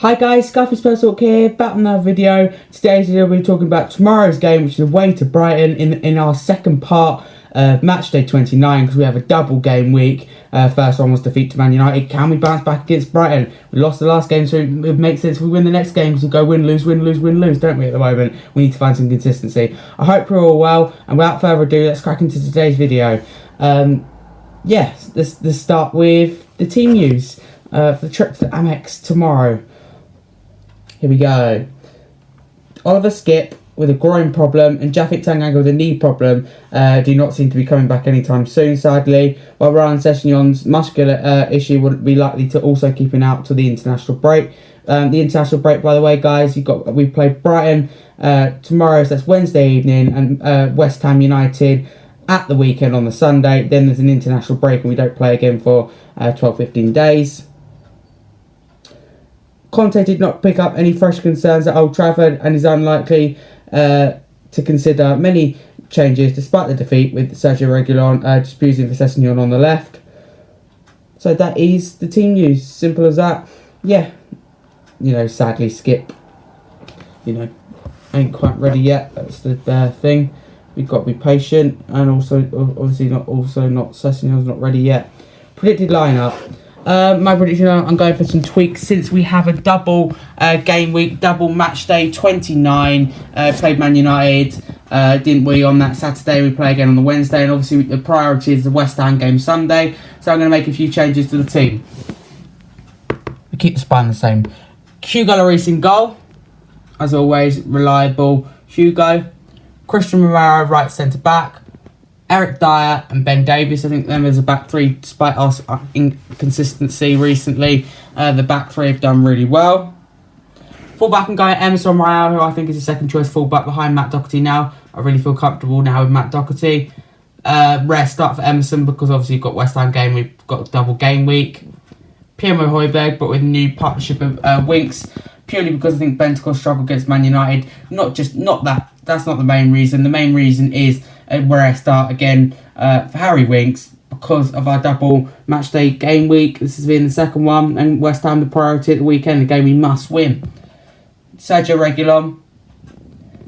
Hi guys, Spurs Side here, back with another video. Today's video we're talking about tomorrow's game, which is away to Brighton in our second part of Matchday 29, because we have a double game week. First one was defeat to Man United. Can we bounce back against Brighton? We lost the last game, so it makes sense if we win the next game, because we go win, lose, don't we, at the moment? We need to find some consistency. I hope you're all well, and without further ado, let's crack into today's video. Let's start with the team news for the trip to the Amex tomorrow. Here we go. Oliver Skipp with a groin problem and Japhet Tanganga with a knee problem do not seem to be coming back anytime soon, sadly. While Ryan Sessegnon's muscular issue would be likely to also keep him out till the international break. The international break, by the way, guys, we play Brighton tomorrow, so that's Wednesday evening, and West Ham United at the weekend on the Sunday. Then there's an international break and we don't play again for 12-15 days. Conte did not pick up any fresh concerns at Old Trafford and is unlikely to consider many changes despite the defeat, with Sergio Reguilon disputing for Sessegnon on the left. So that is the team news. Simple as that. Yeah. Sadly Skipp, ain't quite ready yet. That's the thing. We've got to be patient, and also obviously not Sessegnon's not ready yet. Predicted lineup. My prediction, I'm going for some tweaks since we have a double game week, double match day 29. Played Man United, didn't we, on that Saturday? We play again on the Wednesday, and obviously the priority is the West Ham game Sunday. So I'm going to make a few changes to the team. We keep the spine the same. Hugo Lloris in goal, as always, reliable Hugo. Christian Romero, right centre back. Eric Dyer and Ben Davies, I think them as a back three, despite our inconsistency recently. The back three have done really well. Fullback, I'm going Emerson Royale, who I think is a second choice fullback behind Matt Doherty now. I really feel comfortable now with Matt Doherty. Rare start for Emerson because obviously you've got West Ham game, we've got a double game week. Pierre-Emile Højbjerg, but with a new partnership of Winks, purely because I think Bentancur struggled against Man United. That's not the main reason. The main reason is where I start again for Harry Winks, because of our double matchday game week. This has been the second one, and West Ham the priority at the weekend, the game we must win. Sergio Reguilon.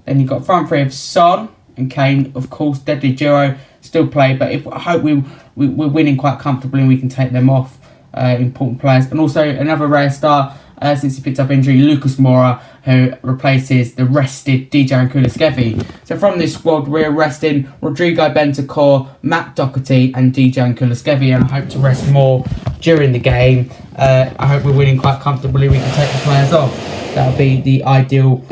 Then you've got front three of Son and Kane, of course, deadly duo, still play, but I hope we're winning quite comfortably and we can take them off, important players. And also another rare start since he picked up injury, Lucas Moura, who replaces the rested Dejan Kulusevski. So from this squad, we're resting Rodrigo Bentancur, Matt Doherty and Dejan Kulusevski, and I hope to rest more during the game. I hope we're winning quite comfortably. We can take the players off. That would be the ideal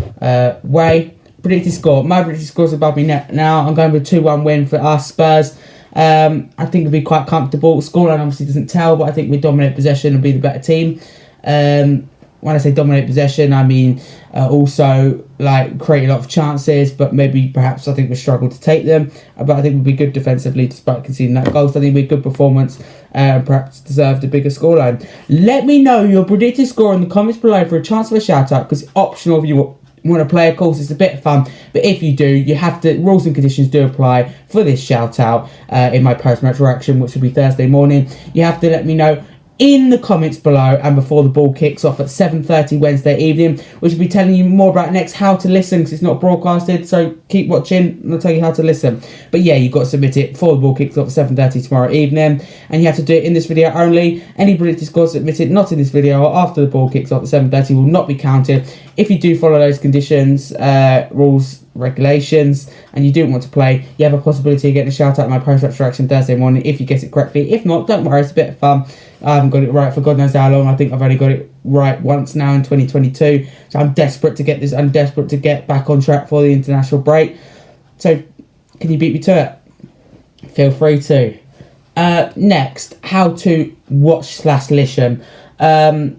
way. Predicted score. My predicted score is above me now. I'm going with a 2-1 win for us Spurs. I think it'll be quite comfortable. Scoreline obviously doesn't tell, but I think we dominate possession and be the better team. When I say dominate possession, I mean also create a lot of chances, but perhaps I think we struggle to take them. But I think we'll be good defensively despite conceding that goal. So I think it'll be a good performance and perhaps deserved a bigger scoreline. Let me know your predicted score in the comments below for a chance of a shout out, because it's optional if you want to play. Of course, it's a bit of fun, but if you do, you have to. Rules and conditions do apply for this shout out in my post-match reaction, which will be Thursday morning. You have to let me know in the comments below and before the ball kicks off at 7:30 Wednesday evening, which will be telling you more about next how to listen, because it's not broadcasted, so keep watching and I'll tell you how to listen. But yeah, you've got to submit it before the ball kicks off at 7:30 tomorrow evening, and you have to do it in this video only. Any predicted scores submitted not in this video or after the ball kicks off at 7:30 will not be counted. If you do follow those conditions, rules, regulations, and you do want to play, you have a possibility of getting a shout out in my post-match reaction Thursday morning if you get it correctly. If not, don't worry, it's a bit of fun. I haven't got it right for God knows how long. I think I've only got it right once now in 2022. So I'm desperate to get this. I'm desperate to get back on track for the international break. So can you beat me to it? Feel free to. Next, how to watch/listen. At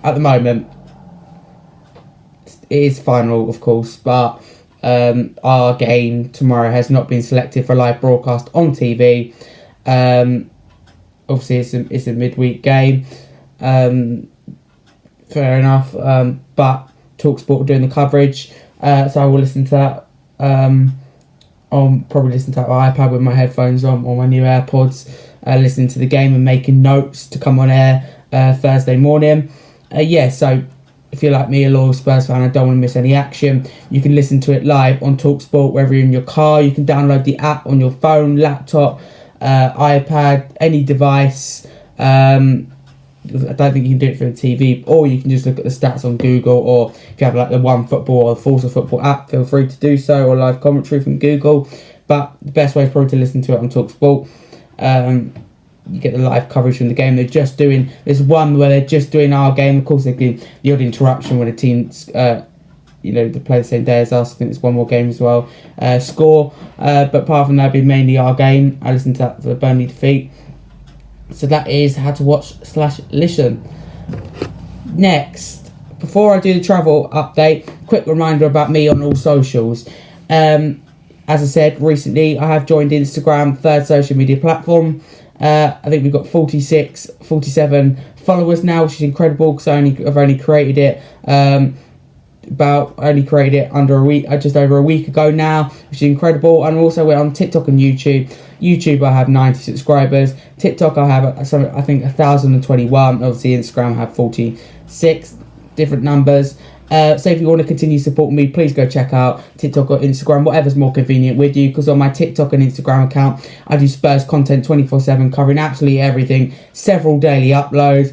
the moment, it is final, of course, but our game tomorrow has not been selected for a live broadcast on TV. Obviously, it's a midweek game. Fair enough. But TalkSport are doing the coverage, so I will listen to that. I'll probably listen to that on my iPad with my headphones on, or my new AirPods, listening to the game and making notes to come on air Thursday morning. So if you're like me, a loyal Spurs fan, I don't want to miss any action, you can listen to it live on TalkSport, whether you're in your car. You can download the app on your phone, laptop, iPad, any device. I don't think you can do it through the TV, or you can just look at the stats on Google, or if you have like the One Football or the Force of Football app, feel free to do so, or live commentary from Google. But the best way is probably to listen to it on TalkSport. You get the live coverage from the game. There's one where they're just doing our game. Of course, they get the odd interruption when a team's, they play the same day as us. I think there's one more game as well. Score. But apart from that, it'll be mainly our game. I listened to that for the Burnley defeat. So that is how to watch / listen. Next, before I do the travel update, quick reminder about me on all socials. As I said recently, I have joined Instagram, third social media platform. I think we've got 47 followers now, which is incredible because I've only created it under a week, just over a week ago now, which is incredible. And also we're on TikTok and YouTube. YouTube I have 90 subscribers. TikTok I have I think 1,021. Obviously Instagram I have 46 different numbers. So if you want to continue supporting me, please go check out TikTok or Instagram, whatever's more convenient with you, because on my TikTok and Instagram account, I do Spurs content 24/7, covering absolutely everything, several daily uploads,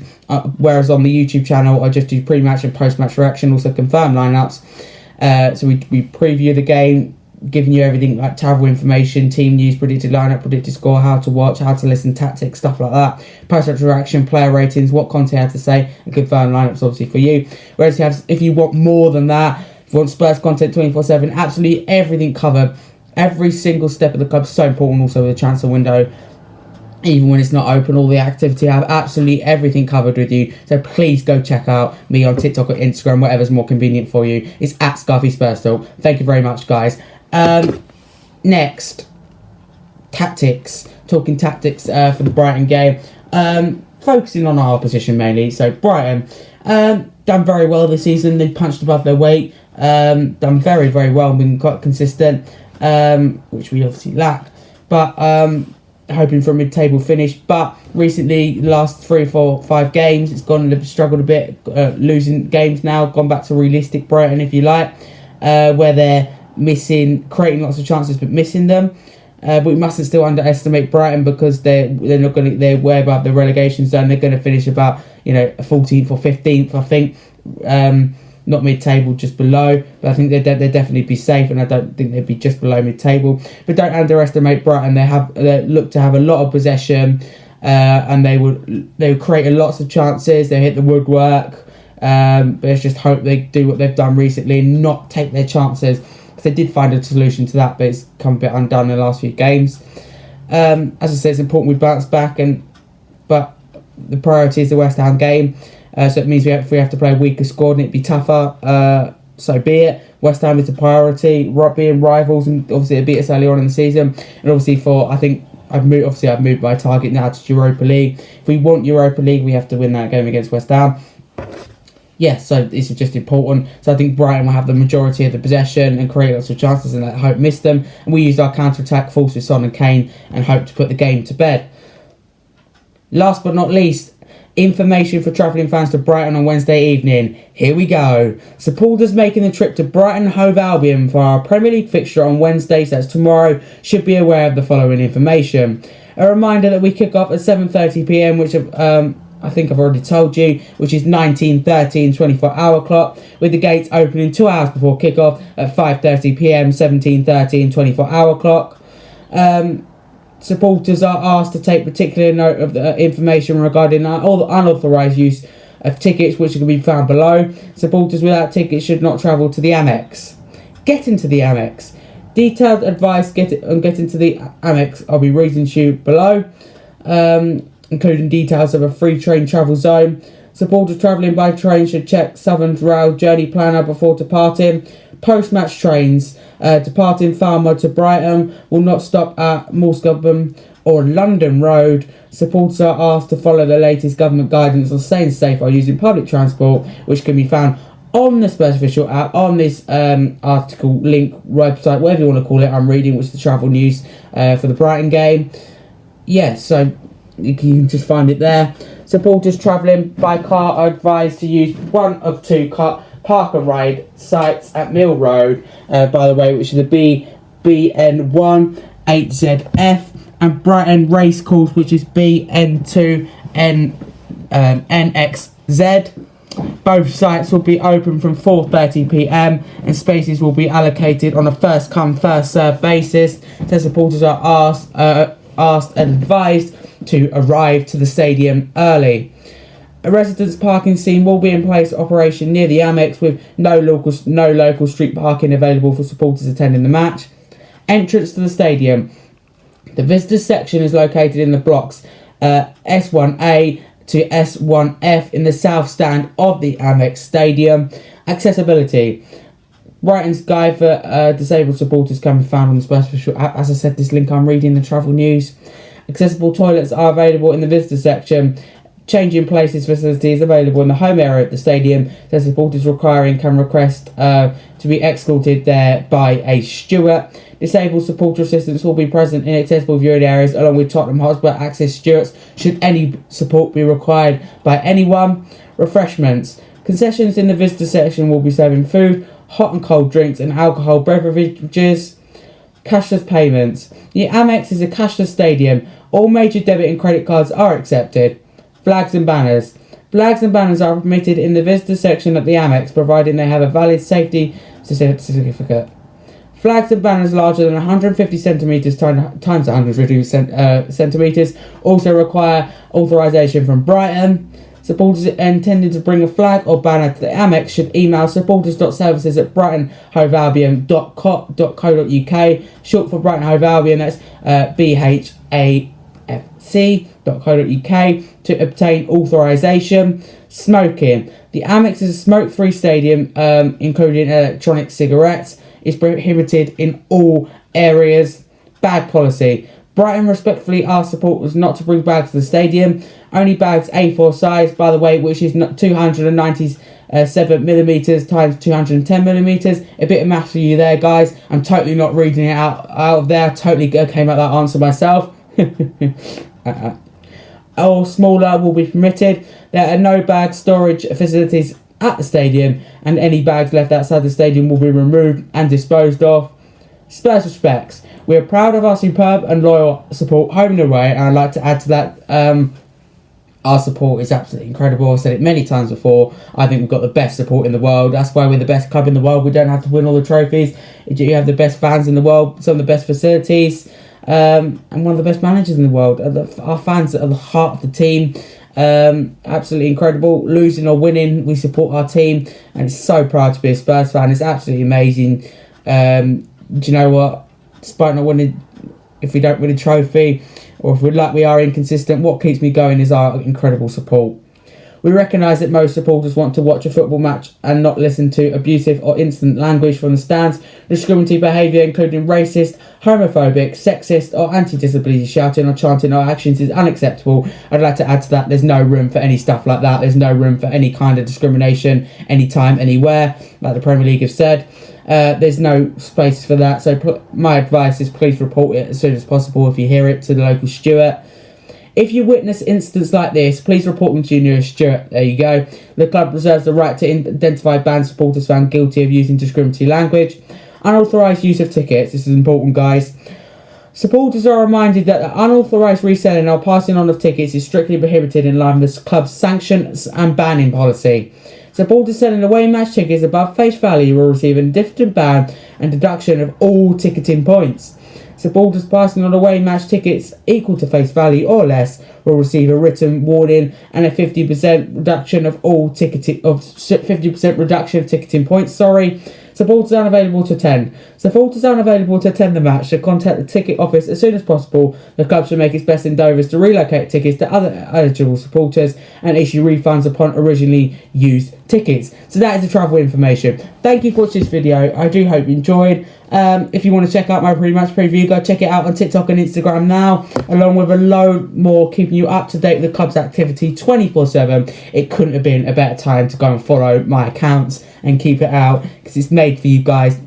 whereas on the YouTube channel, I just do pre-match and post-match reaction, also confirm lineups. So we preview the game, giving you everything like travel information, team news, predicted lineup, predicted score, how to watch, how to listen, tactics, stuff like that. Post-match reaction, player ratings, what Conte had to say, and confirm lineups obviously for you. Whereas if you want more than that, if you want Spurs content 24/7, absolutely everything covered. Every single step of the club is so important. Also with the transfer window, even when it's not open, all the activity, I have absolutely everything covered with you. So please go check out me on TikTok or Instagram, whatever's more convenient for you. It's at Scarfy Spurs Talk. Thank you very much, guys. Next, tactics. Talking tactics for the Brighton game. Focusing on our opposition mainly. So Brighton done very well this season. They punched above their weight. Done very, very well and been quite consistent, which we obviously lack. But hoping for a mid-table finish. But recently, last 3, 4, 5 games, it's struggled a bit, losing games now. Gone back to realistic Brighton, if you like, where they're creating lots of chances but missing them. But we mustn't still underestimate Brighton, because they're way above the relegation zone. They're going to finish about 14th or 15th, I think. Not mid-table, just below. But I think they'd definitely be safe, and I don't think they'd be just below mid-table. But don't underestimate Brighton. They look to have a lot of possession, and they would create lots of chances. They hit the woodwork. But let's just hope they do what they've done recently and not take their chances. They did find a solution to that, but it's come a bit undone in the last few games. As I said, it's important we bounce back, but the priority is the West Ham game. So it means if we have to play a weaker squad and it'd be tougher, so be it. West Ham is the priority, being rivals, and obviously it beat us earlier on in the season. And obviously I've moved my target now to Europa League. If we want Europa League, we have to win that game against West Ham. So this is just important. So I think Brighton will have the majority of the possession and create lots of chances, and I hope miss them. And we used our counter-attack force with Son and Kane and hope to put the game to bed. Last but not least, information for travelling fans to Brighton on Wednesday evening. Here we go. Supporters making the trip to Brighton Hove Albion for our Premier League fixture on Wednesday, so that's tomorrow, should be aware of the following information. A reminder that we kick off at 7:30pm, which I think I've already told you, which is 19:13 24-hour clock, with the gates opening 2 hours before kickoff at 5:30pm 17:13 24-hour clock. Supporters are asked to take particular note of the information regarding all the unauthorised use of tickets, which can be found below. Supporters without tickets should not travel to the Amex. Get into the Amex. Detailed advice on getting to the Amex I'll be reading to you below, including details of a free train travel zone. Supporters travelling by train should check Southern Rail journey planner before departing. Post-match trains departing Falmouth to Brighton will not stop at Moorskobben or London Road. Supporters are asked to follow the latest government guidance on staying safe while using public transport, which can be found on the Spurs official app, on this article, link, website, whatever you want to call it, I'm reading, which is the travel news for the Brighton game. So you can just find it there. Supporters travelling by car are advised to use one of two park and ride sites at Mill Road, by the way, which is the BN1 8ZF, and Brighton Racecourse, which is BN2 NXZ. Both sites will be open from 4:30 p.m. and spaces will be allocated on a first come first served basis. So supporters are asked and advised to arrive to the stadium early. A residence parking scheme will be in place operation near the Amex, with no local street parking available for supporters attending the match. Entrance to the stadium. The visitors section is located in the blocks S1A to S1F in the south stand of the Amex Stadium. Accessibility. Brighton's guide for disabled supporters can be found on the Spurs official app. As I said, this link I'm reading the travel news. Accessible toilets are available in the visitor section. Changing places facilities available in the home area of the stadium, so supporters requiring can request to be escorted there by a steward. Disabled supporter assistants will be present in accessible viewing areas along with Tottenham Hotspur access stewards should any support be required by anyone. Refreshments. Concessions in the visitor section will be serving food, hot and cold drinks and alcohol beverages. Cashless payments. The Amex is a cashless stadium. All major debit and credit cards are accepted. Flags and banners. Flags and banners are permitted in the visitor section at the Amex, providing they have a valid safety certificate. Flags and banners larger than 150 centimetres times 150 centimetres also require authorisation from Brighton. Supporters intending to bring a flag or banner to the Amex should email supporters.services@brightonhovealbion.co.uk, short for Brighton Hove Albion, that's BHAFC.co.uk, to obtain authorisation. Smoking. The Amex is a smoke-free stadium, including electronic cigarettes. Is prohibited in all areas. Bag policy. Brighton respectfully asks supporters not to bring bags to the stadium. Only bags A4 size, by the way, which is 297mm times 210mm. A bit of maths for you there, guys. I'm totally not reading it out of there. I totally came at that answer myself. Or smaller will be permitted. There are no bag storage facilities at the stadium, and any bags left outside the stadium will be removed and disposed of. Spurs respects. We are proud of our superb and loyal support home and away, and I'd like to add to that, our support is absolutely incredible. I've said it many times before. I think we've got the best support in the world. That's why we're the best club in the world. We don't have to win all the trophies. You have the best fans in the world, some of the best facilities, and one of the best managers in the world. Our fans are the heart of the team. Absolutely incredible. Losing or winning, we support our team, and it's so proud to be a Spurs fan. It's absolutely amazing. Do you know what? Despite not winning, if we don't win a trophy, or if we are inconsistent, what keeps me going is our incredible support. We recognise that most supporters want to watch a football match and not listen to abusive or insolent language from the stands. Discriminatory behaviour, including racist, homophobic, sexist or anti-disability shouting or chanting or actions, is unacceptable. I'd like to add to that, there's no room for any stuff like that. There's no room for any kind of discrimination, anytime, anywhere, like the Premier League have said. There's no space for that, so my advice is please report it as soon as possible if you hear it to the local steward. If you witness incidents like this, please report them to your nearest steward. There you go. The club reserves the right to identify banned supporters found guilty of using discriminatory language. Unauthorised use of tickets. This is important, guys. Supporters are reminded that the unauthorised reselling or passing on of tickets is strictly prohibited in line with the club's sanctions and banning policy. Supporters selling away match tickets above face value will receive a different ban and deduction of all ticketing points. Supporters passing on away match tickets equal to face value or less will receive a written warning and a 50% reduction of all ticketing of 50% reduction of ticketing points. Supporters unavailable to attend. Supporters unavailable to attend the match should contact the ticket office as soon as possible. The club should make its best endeavours to relocate tickets to other eligible supporters and issue refunds upon originally used tickets. So that is the travel information. Thank you for watching this video. I do hope you enjoyed. If you want to check out my pre-match preview, go check it out on TikTok and Instagram now, along with a load more keeping you up to date with the club's activity 24/7. It couldn't have been a better time to go and follow my accounts and keep it out, because it's made for you guys.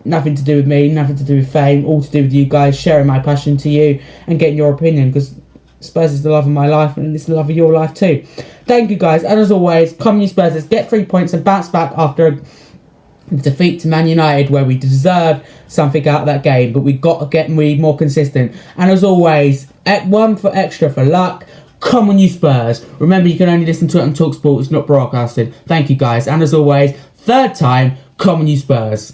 Nothing to do with me, nothing to do with fame, all to do with you guys, sharing my passion to you and getting your opinion, because Spurs is the love of my life, and it's the love of your life too. Thank you guys, and as always, come on you Spurs, let's get 3 points and bounce back after a defeat to Man United where we deserved something out of that game, but we got to get more consistent. And as always, one for extra for luck. Come on you Spurs. Remember, you can only listen to it on TalkSport, it's not broadcasted. Thank you guys, and as always, third time, come on you Spurs.